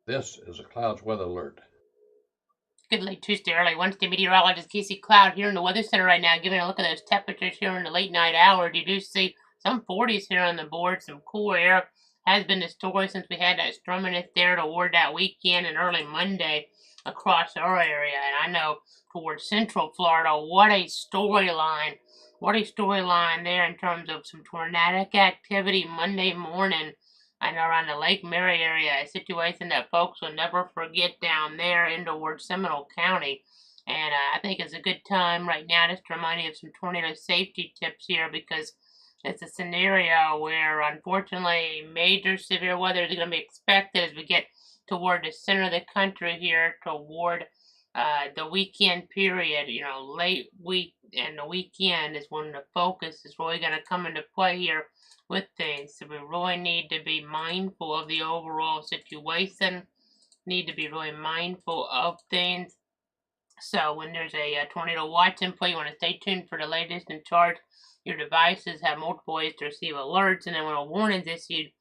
This is a Clouds weather alert. Good late Tuesday, early Wednesday. Meteorologist Casey Cloud here in the Weather Center right now, giving a look at those temperatures here in the late night hours. You do see some 40s here on the board. Some cool air has been the story since we had that storminess there toward that weekend and early Monday across our area. And I know towards central Florida, what a storyline. What a storyline there in terms of some tornadic activity Monday morning. I know around the Lake Mary area, a situation that folks will never forget down there in towards Seminole County. And I think it's a good time right now just to remind you of some tornado safety tips here because it's a scenario where unfortunately major severe weather is going to be expected as we get toward the center of the country here toward the weekend period. You know, late week and the weekend is when the focus is really going to come into play here with things. So we really need to be mindful of the overall situation, need to be really mindful of things. So when there's a tornado watch in play, you want to stay tuned for the latest and charge. Your devices have multiple ways to receive alerts, and then when a warning is issued,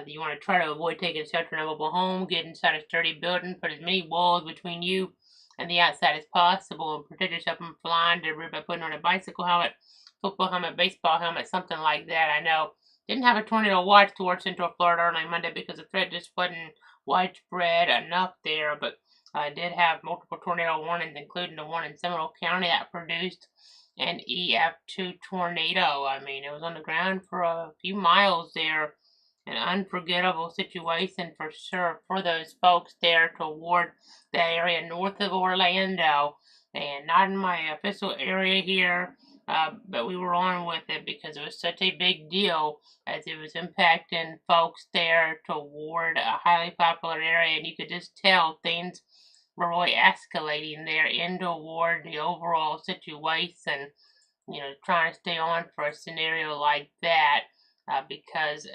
you want to try to avoid taking shelter in a mobile home, get inside a sturdy building, put as many walls between you and the outside as possible, and protect yourself from flying debris by putting on a bicycle helmet, football helmet, baseball helmet, something like that. I know didn't have a tornado watch towards Central Florida early Monday because the threat just wasn't widespread enough there, but I did have multiple tornado warnings, including the one in Seminole County that produced an EF2 tornado. I mean, it was on the ground for a few miles there. An unforgettable situation for sure for those folks there toward the area north of Orlando. And not in my official area here, but we were on with it because it was such a big deal as it was impacting folks there toward a highly popular area. And you could just tell things were really escalating there in toward the overall situation. You know, trying to stay on for a scenario like that. Because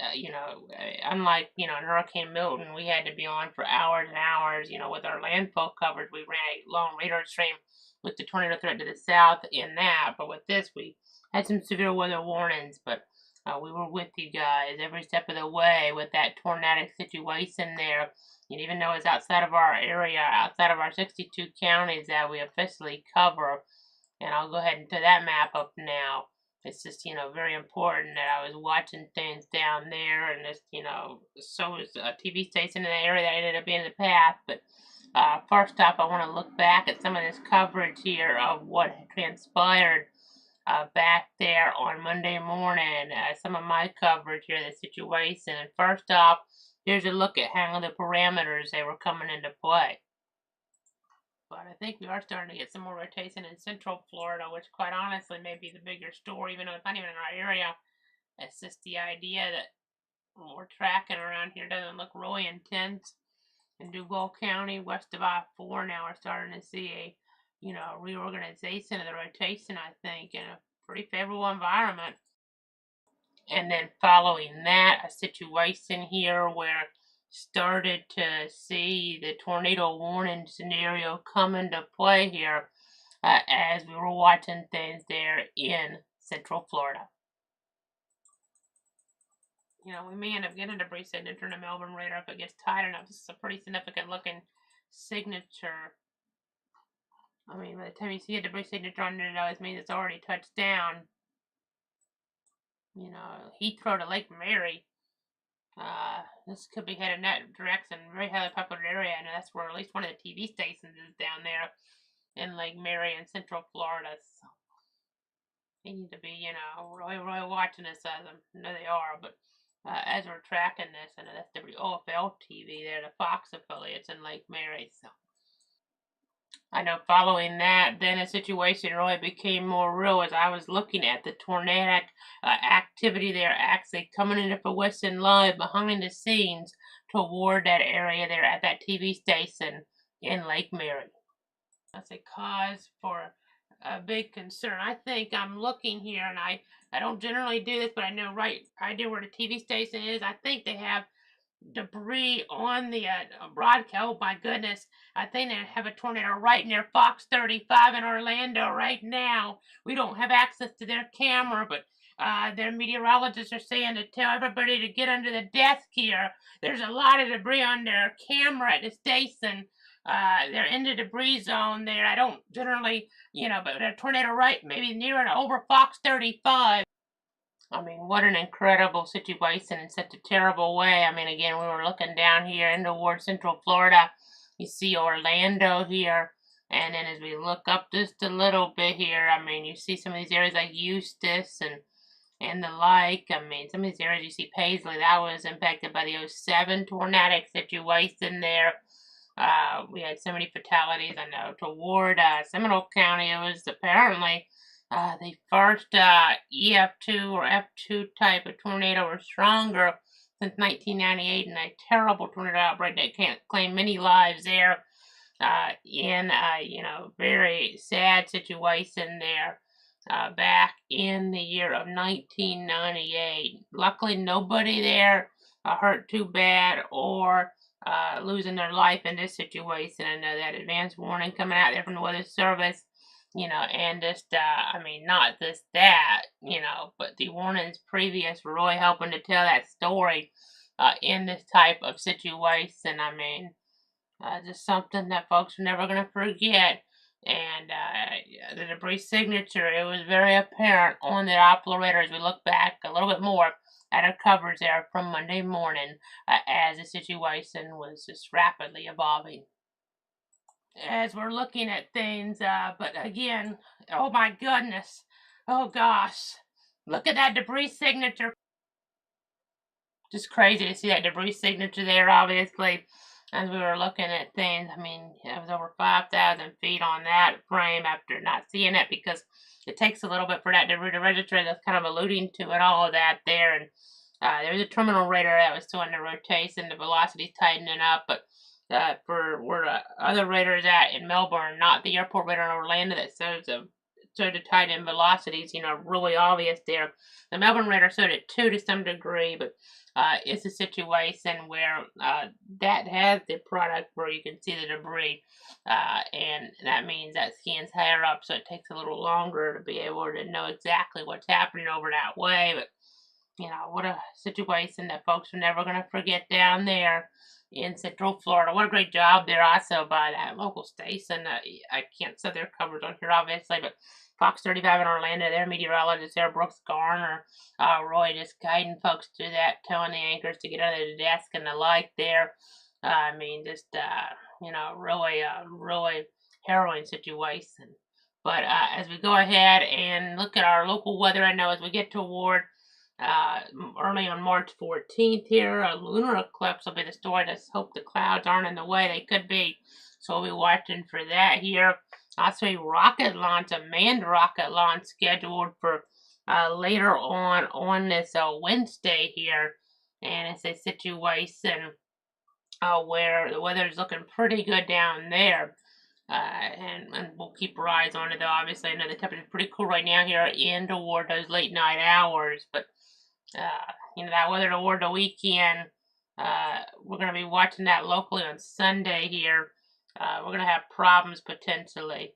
unlike Hurricane Milton, we had to be on for hours and hours. You know, with our landfall coverage, we ran a long radar stream with the tornado threat to the south in that. But with this, we had some severe weather warnings. But we were with you guys every step of the way with that tornadic situation there. And even though it's outside of our area, outside of our 62 counties that we officially cover, and I'll go ahead and put that map up now. It's just, very important that I was watching things down there, and just, so was a TV station in the area that ended up being in the path. But first off, I want to look back at some of this coverage here of what transpired back there on Monday morning. Some of my coverage here, the situation. And first off, here's a look at how the parameters they were coming into play. But I think we are starting to get some more rotation in Central Florida, which quite honestly may be the bigger story, even though it's not even in our area. It's just the idea that what we're tracking around here doesn't look really intense. In Duval County, west of I-4, now we're starting to see a, reorganization of the rotation, I think, in a pretty favorable environment. And then following that, a situation here where started to see the tornado warning scenario come into play here as we were watching things there in Central Florida. We may end up getting a debris signature in the Melbourne radar if it gets tight enough. This is a pretty significant looking signature. I mean, by the time you see a debris signature on it, it means it's already touched down. Heathrow to Lake Mary. This could be headed in that direction. Very highly popular area, and that's where at least one of the TV stations is down there in Lake Mary in Central Florida. So they need to be, really, really watching this as them. I know they are, but as we're tracking this, and that's WOFL TV there, the Fox affiliates in Lake Mary. So I know following that, then the situation really became more real as I was looking at the tornadic activity there actually coming into fruition live behind the scenes toward that area there at that TV station in Lake Mary. That's a cause for a big concern. I think I'm looking here, and I don't generally do this, but I know right idea where the TV station is. I think they have debris on the broadcast. Oh my goodness. I think they have a tornado right near Fox 35 in Orlando right now. We don't have access to their camera, but Their meteorologists are saying to tell everybody to get under the desk here. There's a lot of debris on their camera at the station. They're in the debris zone there. I don't generally, but a tornado right maybe near and over Fox 35. I mean, what an incredible situation in such a terrible way. I mean, again, we were looking down here into towards Central Florida. You see Orlando here. And then as we look up just a little bit here, I mean, you see some of these areas like Eustis and the like. I mean, some of these areas you see Paisley, that was impacted by the '07 tornadic situation there. We had so many fatalities. I know toward Seminole County, it was apparently the first EF2 or F2 type of tornado or stronger since 1998, and a terrible tornado outbreak that can't claim many lives there. In a very sad situation there. Back in the year of 1998. Luckily, nobody there hurt too bad or losing their life in this situation. I know that advance warning coming out there from the Weather Service, and just, not just that, but the warnings previous, Roy helping to tell that story in this type of situation. I mean, just something that folks are never going to forget. And the debris signature, it was very apparent on the Doppler radar as we look back a little bit more at our coverage there from Monday morning as the situation was just rapidly evolving. As we're looking at things, but again, oh my goodness, oh gosh, look at that debris signature. Just crazy to see that debris signature there, obviously. As we were looking at things, I mean, it was over 5,000 feet on that frame after not seeing it because it takes a little bit for that debris to register. That's kind of alluding to it, all of that there. And there's a terminal radar that was still in the rotation, the velocity's tightening up, but for where the other radar is at in Melbourne, not the airport radar in Orlando that shows the tighten velocities, really obvious there. The Melbourne radar showed it too to some degree, but it's a situation where that has the product where you can see the debris, and that means that scan's higher up, so it takes a little longer to be able to know exactly what's happening over that way. But what a situation that folks are never going to forget down there in Central Florida. What a great job there also by that local station. I can't say their coverage on here, obviously, but Fox 35 in Orlando, their meteorologist there, Brooks Garner, Roy, just guiding folks through that, telling the anchors to get under the desk and the like there. Really harrowing situation. But as we go ahead and look at our local weather, I know as we get toward early on March 14th here, a lunar eclipse will be the story. Let's hope the clouds aren't in the way. They could be. So we'll be watching for that here. Also, a rocket launch, a manned rocket launch scheduled for later on this Wednesday here. And it's a situation where the weather is looking pretty good down there. And we'll keep our eyes on it, though. Obviously, I know the temperature is pretty cool right now here in toward those late night hours. But, that weather toward the weekend, we're going to be watching that locally on Sunday here. We're going to have problems potentially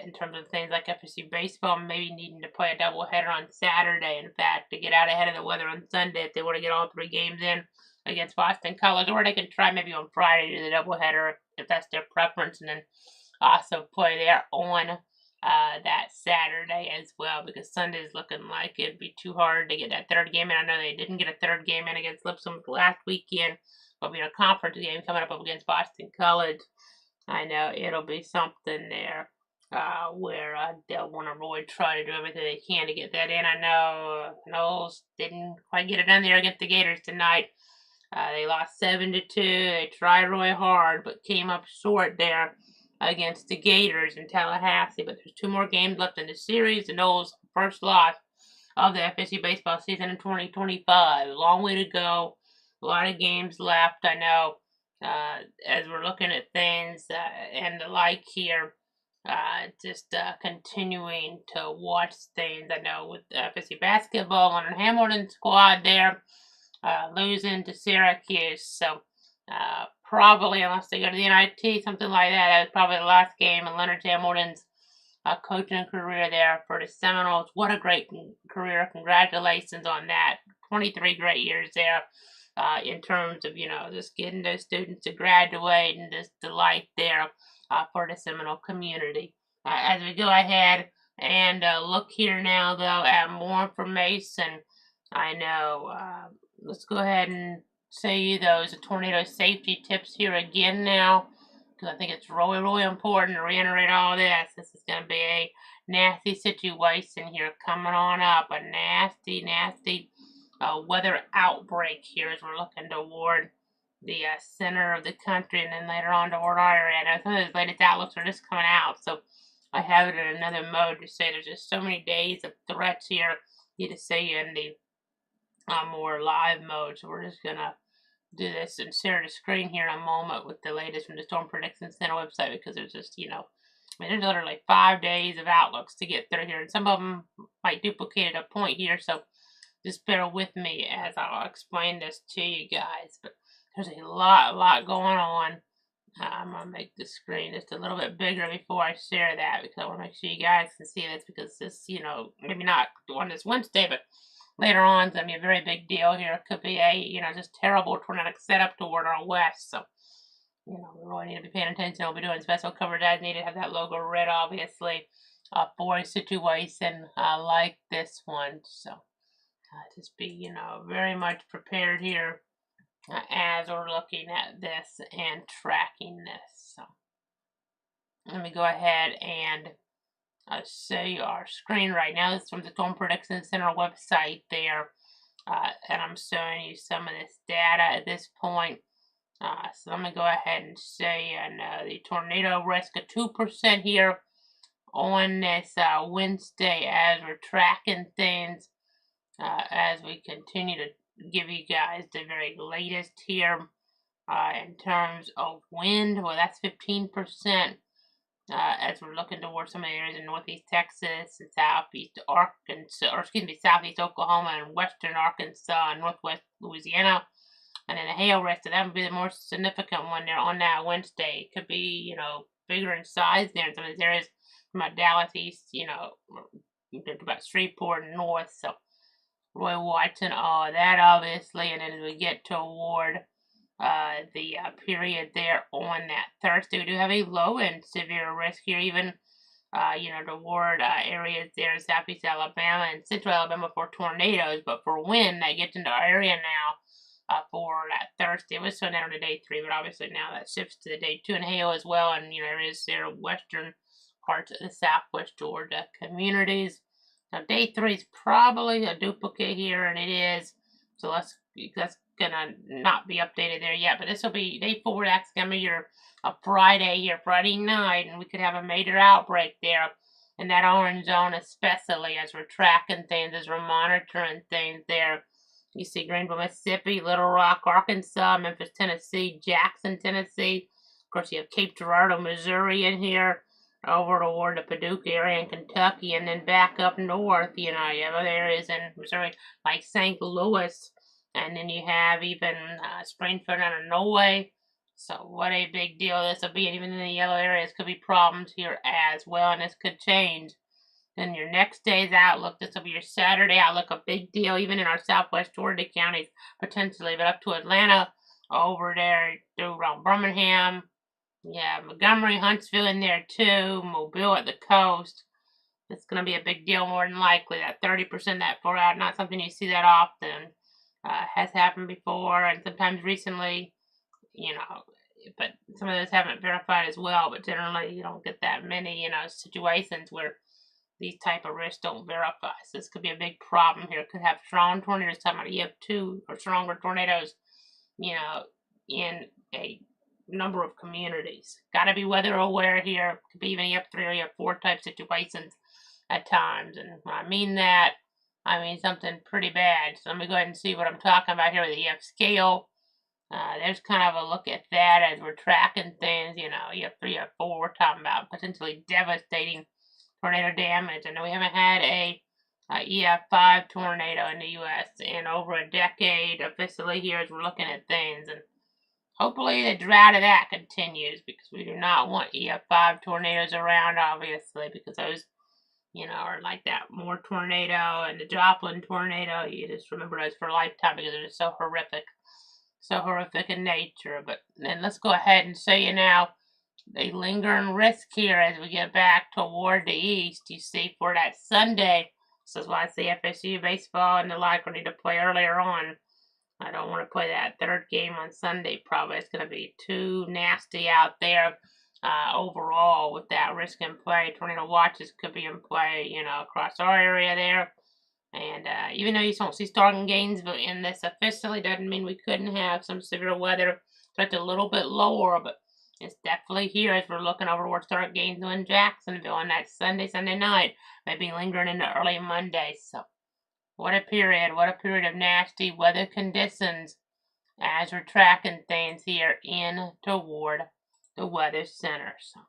in terms of things like FSU baseball, maybe needing to play a doubleheader on Saturday, in fact, to get out ahead of the weather on Sunday if they want to get all 3 games in against Boston College, or they can try maybe on Friday to do the doubleheader if that's their preference, and then also play there on that Saturday as well, because Sunday's looking like it'd be too hard to get that 3rd game in. I know they didn't get a 3rd game in against Lipscomb last weekend, but a conference game coming up against Boston College. I know it'll be something there where they'll want to really try to do everything they can to get that in. I know Knowles didn't quite get it done there against the Gators tonight. They lost 7-2. They tried really hard, but came up short there against the Gators in Tallahassee. But there's 2 more games left in the series. The Knowles' first loss of the FSU baseball season in 2025. A long way to go. A lot of games left. I know as we're looking at things and the like here, just continuing to watch things. I know with FSU basketball, Leonard Hamilton squad there, losing to Syracuse. So probably, unless they go to the NIT, something like that, that was probably the last game in Leonard Hamilton's coaching career there for the Seminoles. What a great career. Congratulations on that. 23 great years there. In terms of, just getting those students to graduate and just the life there for the Seminole community. As we go ahead and look here now, though, at more information, I know, let's go ahead and say those tornado safety tips here again now, because I think it's really, really important to reiterate all this. This is going to be a nasty situation here coming on up, a nasty, nasty weather outbreak here as we're looking toward the center of the country and then later on toward our area. Now, some of those latest outlooks are just coming out, so I have it in another mode to say there's just so many days of threats here. You to see in the more live mode, so we're just going to do this and share the screen here in a moment with the latest from the Storm Prediction Center website, because there's just, there's literally 5 days of outlooks to get through here, and some of them might duplicate a point here, so just bear with me as I'll explain this to you guys. But there's a lot going on. I'm going to make the screen just a little bit bigger before I share that, because I want to make sure you guys can see this, because this, maybe not on this Wednesday, but later on, it's going to be a very big deal here. It could be a, just terrible tornadic setup toward our west. So, we really need to be paying attention. We'll be doing special coverage as needed. Have that logo red, obviously, for a situation like this one. So, just be, very much prepared here as we're looking at this and tracking this. So, let me go ahead and show you our screen right now. This is from the Storm Prediction Center website there, and I'm showing you some of this data at this point. So I'm going to go ahead and say the tornado risk of 2% here on this Wednesday as we're tracking things, as we continue to give you guys the very latest here in terms of wind. Well, that's 15%. As we're looking towards some of the areas in northeast Texas and southeast southeast Oklahoma and western Arkansas and northwest Louisiana. And then the hail risk, that would be the more significant one there on that Wednesday. It could be, bigger in size there in some of these areas from about Dallas east, about Shreveport and north. So Roy watching all of that, obviously. And then as we get toward the period there on that Thursday, we do have a low and severe risk here, even toward areas there in southeast Alabama and central Alabama for tornadoes, but for wind that gets into our area now for that Thursday. It was showing that on the day 3, but obviously now that shifts to the day 2, and hail as well, and areas there western parts of the southwest Georgia communities. Now day 3 is probably a duplicate here, and it is, so that's gonna not be updated there yet, but this will be day 4. That's gonna be a Friday here, Friday night, and we could have a major outbreak there in that orange zone, especially as we're tracking things, as we're monitoring things there. You see Greenville, Mississippi, Little Rock, Arkansas, Memphis, Tennessee, Jackson, Tennessee. Of course, you have Cape Girardeau, Missouri in here, over toward the Paducah area in Kentucky, and then back up north, you have other areas in Missouri like St. Louis. And then you have even Springfield and Norway. So what a big deal this will be. And even in the yellow areas could be problems here as well. And this could change. Then your next day's outlook. This will be your Saturday outlook. A big deal even in our southwest Georgia counties potentially. But up to Atlanta, over there through around Birmingham. Yeah, Montgomery, Huntsville in there too. Mobile at the coast. It's going to be a big deal more than likely. That 30% that far out. Not something you see that often. Has happened before and sometimes recently, but some of those haven't verified as well, but generally you don't get that many, situations where these type of risks don't verify. So this could be a big problem here. It could have strong tornadoes, talking about EF2 or stronger tornadoes, in a number of communities. Got to be weather aware here. Could be even EF3 or EF4 type situations at times. And when I mean that, I mean something pretty bad. So let me go ahead and see what I'm talking about here with the EF scale. There's kind of a look at that as we're tracking things. EF3, EF4, we're talking about potentially devastating tornado damage. I know we haven't had a EF5 tornado in the U.S. in over a decade officially here as we're looking at things. And hopefully the drought of that continues, because we do not want EF5 tornadoes around, obviously, because those, are like that Moore tornado and the Joplin tornado. You just remember those for a lifetime because they're just so horrific in nature. But then let's go ahead and say now the lingering risk here as we get back toward the east. You see, for that Sunday, this is why I say FSU baseball and the like will need to play earlier on. I don't want to play that third game on Sunday. Probably it's going to be too nasty out there. Overall, with that risk in play, tornado watches could be in play, across our area there. And even though you don't see Stark Gainesville in this officially, doesn't mean we couldn't have some severe weather. So it's a little bit lower, but it's definitely here as we're looking over towards Stark Gainesville and Jacksonville on that Sunday night. Maybe lingering into early Monday. So what a period of nasty weather conditions as we're tracking things here in toward the weather center. So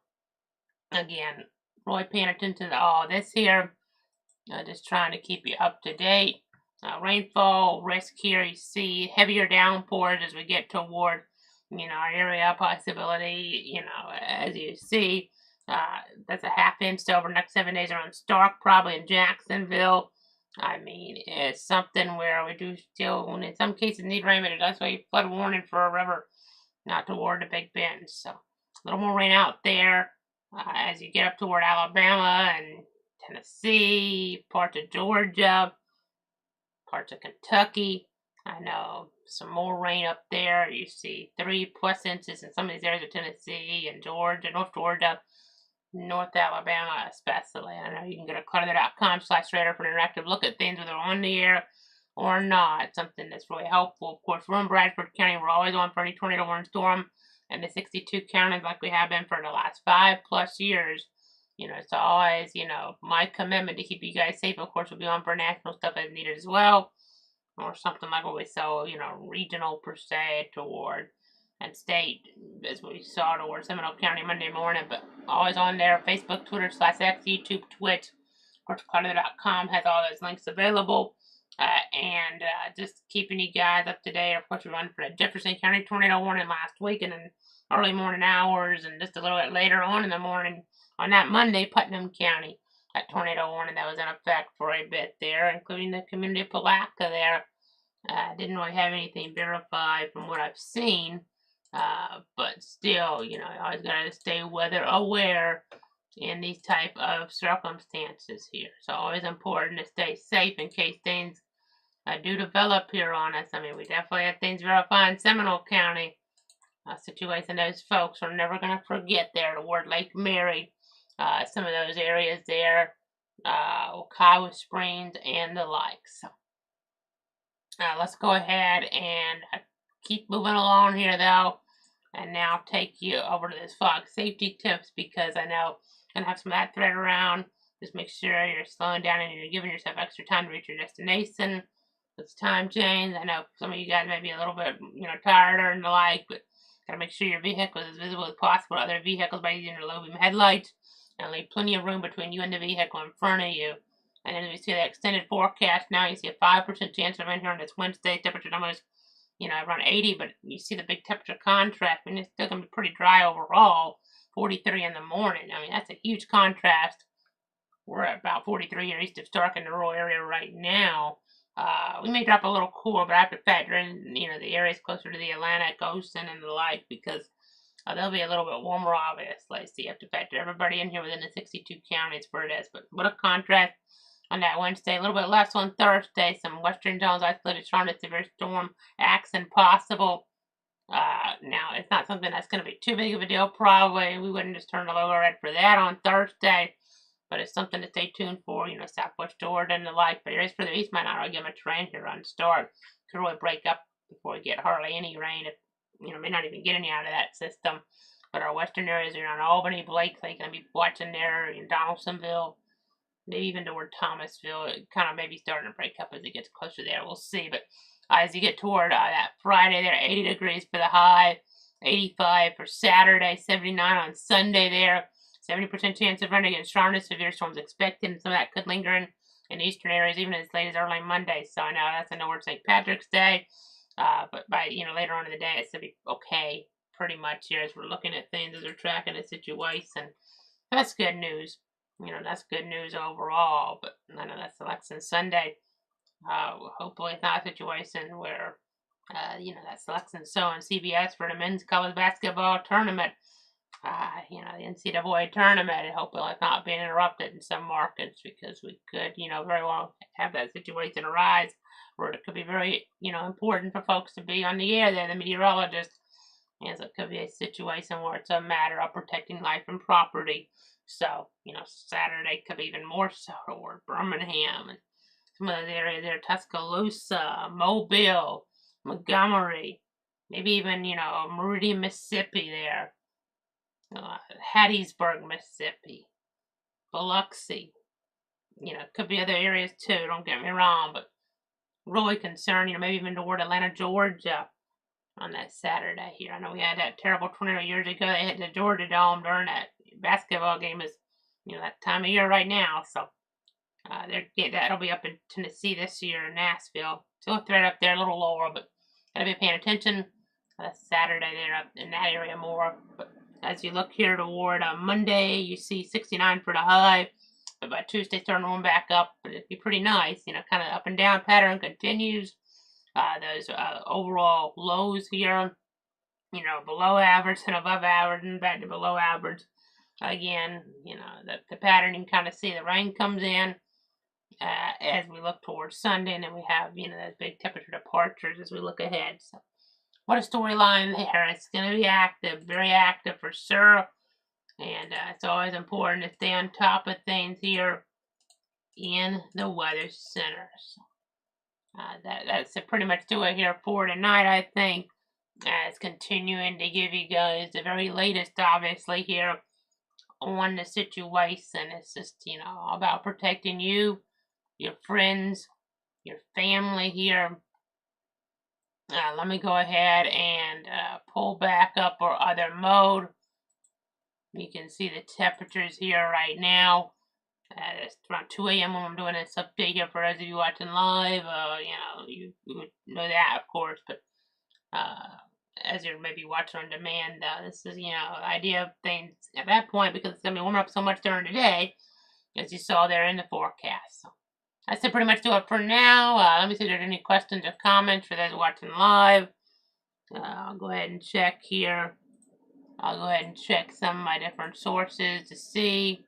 again, really paying attention to all this here. Just trying to keep you up to date. Rainfall risk here, you see heavier downpours as we get toward, our area possibility, as you see. That's a half inch over the next 7 days around Stark, probably in Jacksonville. I mean, it's something where we do still, in some cases, need rain, but that's why you flood warning for a river, not toward the Big Bend. So, a little more rain out there as you get up toward Alabama and Tennessee, parts of Georgia, parts of Kentucky. I know some more rain up there. You see 3+ inches in some of these areas of Tennessee and Georgia, North Georgia, North Alabama especially. I know you can go to clutter.com/radar for an interactive look at things, whether on the air or not. Something that's really helpful. Of course, we're in Bradford County. We're always on for any tornado warning storm, and the 62 counties like we have been for the last 5+ years. It's always, my commitment to keep you guys safe. Of course, we'll be on for national stuff as needed as well, or something like what we saw, regional per se toward and state, as we saw towards Seminole County Monday morning. But always on there, Facebook, Twitter, /X, YouTube, Twitch. Of course, clutter.com has all those links available. And just keeping you guys up to date. Of course, we run for the Jefferson County tornado warning last week, and then early morning hours, and just a little bit later on in the morning on that Monday, Putnam County, that tornado warning that was in effect for a bit there, including the community of Palatka there. Didn't really have anything verified from what I've seen, but still, you always gotta stay weather aware in these type of circumstances here. So always important to stay safe in case things do develop here on us. I mean, we definitely had things verified in Seminole County. Situation those folks are never going to forget there toward Lake Mary. Some of those areas there, Kiowa Springs and the like. So let's go ahead and keep moving along here though, and now take you over to this fog safety tips, because I know I'm going to have some of that thread around. Just make sure you're slowing down and you're giving yourself extra time to reach your destination. It's time change. I know some of you guys may be a little bit, tired or the like, but gotta make sure your vehicle is as visible as possible to other vehicles by using your low beam headlights, and leave plenty of room between you and the vehicle in front of you. And then we see the extended forecast now. You see a 5% chance of rain here on this Wednesday. Temperature almost, around 80, but you see the big temperature contrast. I mean, it's still gonna be pretty dry overall. 43 in the morning. I mean, that's a huge contrast. We're at about 43 here east of Stark in the rural area right now. We may drop a little cooler, but I have to factor in, the areas closer to the Atlantic Ocean and the like, because they'll be a little bit warmer, obviously. So you have to factor everybody in here within the 62 counties for this. But what a contrast on that Wednesday. A little bit less on Thursday. Some western zones isolated strong to severe storm action possible. Now, it's not something that's going to be too big of a deal, probably. We wouldn't just turn the low red for that on Thursday. But it's something to stay tuned for, southwest Georgia and the like. But areas for the east might not really get much rain here on Stark. Could really break up before we get hardly any rain. If, may not even get any out of that system. But our western areas around Albany, Blakely, going to be watching there in Donaldsonville. Maybe even toward Thomasville. It kind of maybe starting to break up as it gets closer there. We'll see. But as you get toward that Friday there, 80 degrees for the high. 85 for Saturday. 79 on Sunday there. 70% chance of running against strong to severe storms expected, and some of that could linger in eastern areas even as late as early Monday. So I know that's in the word St. Patrick's Day. But by, later on in the day, it's going to be okay pretty much here as we're looking at things, as we're tracking the situation. That's good news. That's good news overall. But I know that's Election Sunday. Hopefully it's not a situation where, that Selection So on CBS for the men's college basketball tournament. The NCAA tournament, hopefully it's not being interrupted in some markets, because we could, very well have that situation arise where it could be very, important for folks to be on the air there, the meteorologists. As it could be a situation where it's a matter of protecting life and property. So, Saturday could be even more so toward Birmingham and some of those areas there, Tuscaloosa, Mobile, Montgomery, maybe even, Meridian, Mississippi there, Hattiesburg, Mississippi, Biloxi. Could be other areas too, don't get me wrong, but really concerned, maybe even toward Atlanta, Georgia on that Saturday here. I know we had that terrible tornado years ago. They hit the Georgia Dome during that basketball game. Is that time of year right now. So that'll be up in Tennessee this year in Nashville. Still a threat up there, a little lower, but gotta be paying attention. Saturday they're up in that area more. But as you look here toward Monday, you see 69 for the high. But by Tuesday, starting to warm back up. But it'd be pretty nice. Kind of up and down pattern continues. Those overall lows here, below average and above average and back to below average. Again, the pattern, you can kind of see the rain comes in as we look towards Sunday, and then we have, those big temperature departures as we look ahead. So, what a storyline there. It's going to be active, very active for sure. And it's always important to stay on top of things here in the Weather Center. So, that's pretty much do it here for tonight, I think. It's continuing to give you guys the very latest, obviously, here on the situation. It's just, all about protecting you, your friends, your family here. Let me go ahead and pull back up our other mode. You can see the temperatures here right now. It's around 2 a.m. when I'm doing this update here for those of you watching live. You would know that, of course, but as you're maybe watching on demand, this is, the idea of things at that point, because it's going to be warming up so much during the day, as you saw there in the forecast. So that's to pretty much do it for now. Let me see if there's any questions or comments for those watching live. I'll go ahead and check here. I'll go ahead and check some of my different sources to see.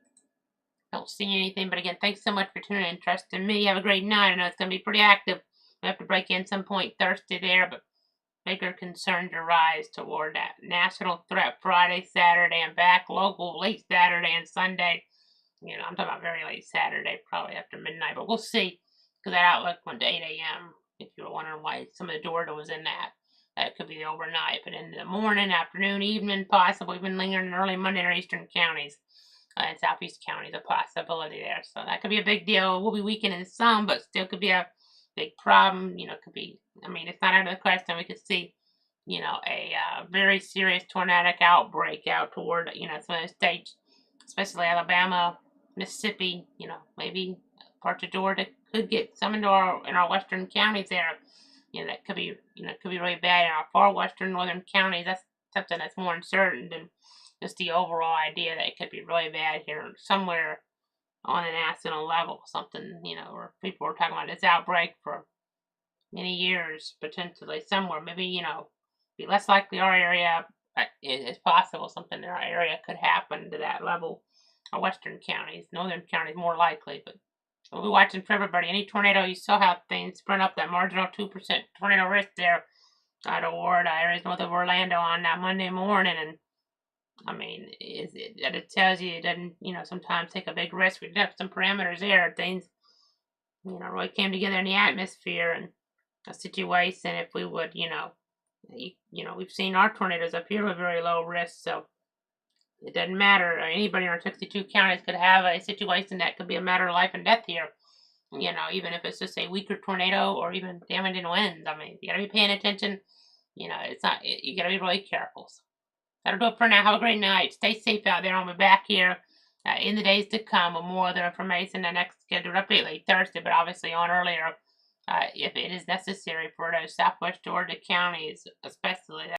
Don't see anything, but again, thanks so much for tuning in and trusting me. Have a great night. I know it's going to be pretty active. We have to break in some point Thursday there, but bigger concerns arise toward that National Threat Friday, Saturday, and back. Local late Saturday and Sunday. I'm talking about very late Saturday, probably after midnight, but we'll see, because that outlook went to 8 a.m. If you were wondering why some of the Georgia was in that. That could be overnight, but in the morning, afternoon, evening, possibly even lingering in early Monday or eastern counties. And southeast counties, a possibility there. So that could be a big deal. We'll be weakening some, but still could be a big problem. Could be, it's not out of the question. We could see, a very serious tornadic outbreak out toward, some of the states, especially Alabama, Mississippi, maybe parts of Georgia could get some in our western counties there. That could be, could be really bad in our far western northern counties. That's something that's more uncertain than just the overall idea that it could be really bad here somewhere on a national level. Something, where people were talking about this outbreak for many years, potentially somewhere. Maybe, be less likely our area. It's possible something in our area could happen to that level. Our western counties, northern counties more likely, but we'll be watching for everybody. Any tornado, you saw how things sprint up that marginal 2% tornado risk there toward areas north of Orlando on that Monday morning, and it tells you it doesn't, sometimes take a big risk. We have some parameters there. Things, really came together in the atmosphere and a situation. If we would, we've seen our tornadoes up here with very low risk, so it doesn't matter. Anybody in our 62 counties could have a situation that could be a matter of life and death here. Even if it's just a weaker tornado or even damaging winds. You gotta be paying attention. It's not. You gotta be really careful. So that'll do it for now. Have a great night. Stay safe out there. I'll be back here in the days to come with more other information. The next scheduled update late Thursday, but obviously on earlier if it is necessary for those southwest Georgia counties, especially